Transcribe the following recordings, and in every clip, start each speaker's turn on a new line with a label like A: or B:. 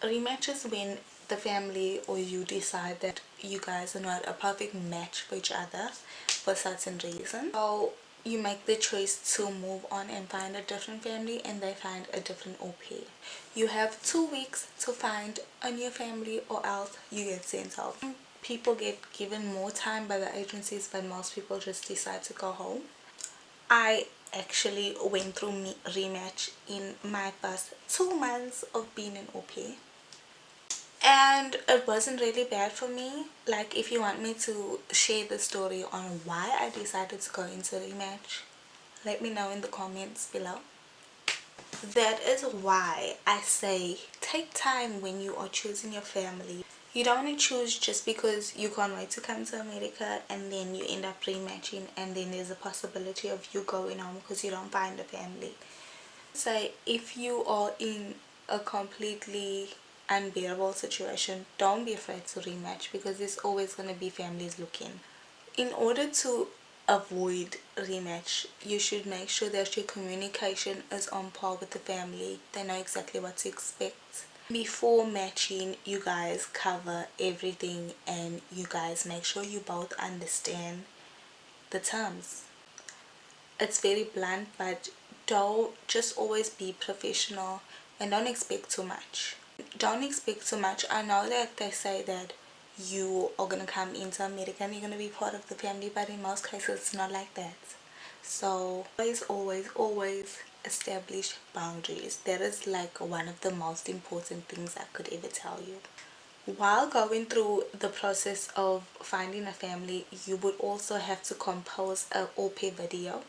A: Rematch is when the family or you decide that you guys are not a perfect match for each other for certain reasons. So you make the choice to move on and find a different family, and they find a different au pair. You have 2 weeks to find a new family or else you get sent home. People get given more time by the agencies, but most people just decide to go home. I actually went through Rematch in my first 2 months of being an au pair, and it wasn't really bad for me. Like, if you want me to share the story on why I decided to go into Rematch, let me know in the comments below. That is why I say take time when you are choosing your family. You don't want to choose just because you can't wait to come to America and then you end up rematching, and then there's a possibility of you going home because you don't find a family. Say, if you are in a completely unbearable situation, don't be afraid to rematch, because there's always going to be families looking. In order to avoid rematch, you should make sure that your communication is on par with the family. They know exactly what to expect. Before matching, you guys cover everything and you guys make sure you both understand the terms. It's very blunt, but don't just always be professional and don't expect too much. Don't expect too much. I know that they say that you are gonna come into America and you're gonna be part of the family, but in most cases it's not like that. So always establish boundaries. That is like one of the most important things I could ever tell you. While going through the process of finding a family, you would also have to compose a au pair video,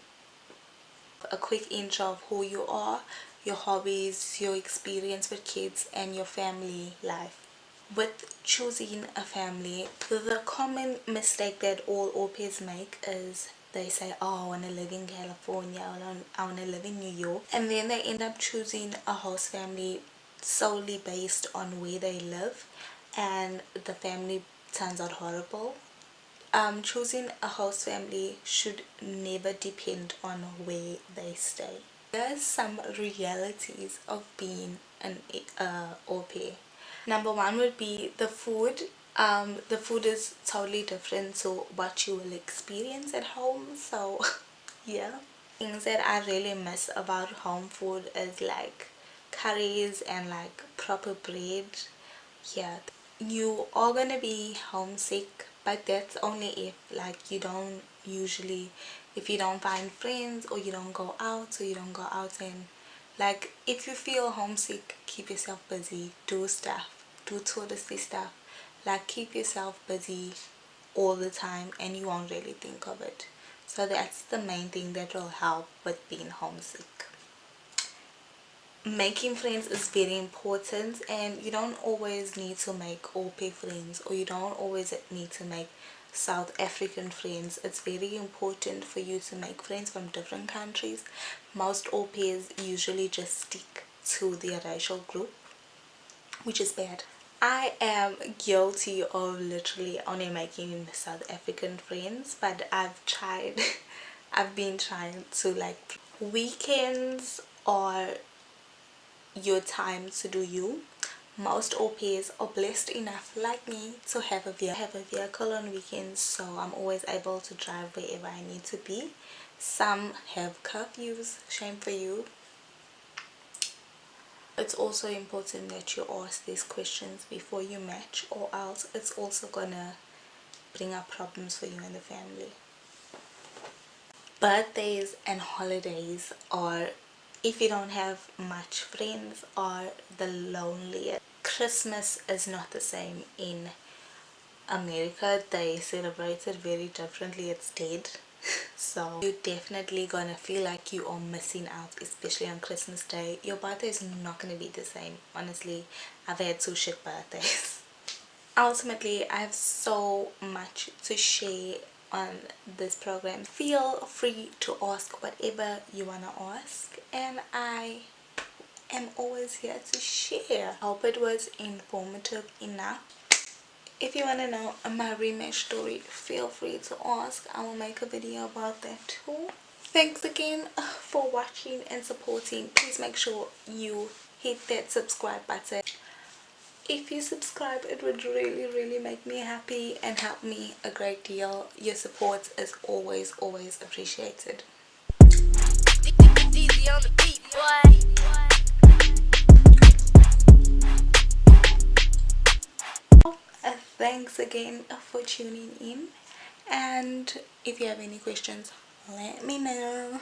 A: a quick intro of who you are, your hobbies, your experience with kids, and your family life. With choosing a family, the common mistake that all au pairs make is they say, oh, I want to live in California, or I want to live in New York, and then they end up choosing a host family solely based on where they live, and the family turns out horrible. Choosing a host family should never depend on where they stay. There's some realities of being an au pair. Number one would be the food. The food is totally different to what you will experience at home. So yeah, things that I really miss about home food is like curries and like proper bread. Yeah, you are gonna be homesick, but that's only if like you don't usually, if you don't find friends or you don't go out, or you don't go out, and like if you feel homesick, keep yourself busy, do stuff, do touristy stuff, like keep yourself busy all the time and you won't really think of it. So that's the main thing that will help with being homesick. Making friends is very important, and you don't always need to make au pair friends, or you don't always need to make South African friends. It's very important for you to make friends from different countries. Most au pairs usually just stick to their racial group, which is bad. I am guilty of literally only making South African friends, but I've tried I've been trying to, like, weekends or your time to do you. Most au pairs are blessed enough like me to have a vehicle on weekends, so I'm always able to drive wherever I need to be. Some have curfews, shame for you. It's also important that you ask these questions before you match, or else it's also gonna bring up problems for you and the family. Birthdays and holidays are, if you don't have much friends, are the loneliest. Christmas is not the same in America. They celebrate it very differently. It's dead. So you're definitely gonna feel like you are missing out, especially on Christmas Day. Your birthday is not gonna be the same. Honestly, I've had 2 shit birthdays. Ultimately, I have so much to share on this program. Feel free to ask whatever you want to ask, and I am always here to share. I hope it was informative enough. If you want to know my rematch story, feel free to ask. I will make a video about that too. Thanks again for watching and supporting. Please make sure you hit that subscribe button. If you subscribe, it would really make me happy and help me a great deal. Your support is always appreciated. Thanks again for tuning in, and if you have any questions, let me know.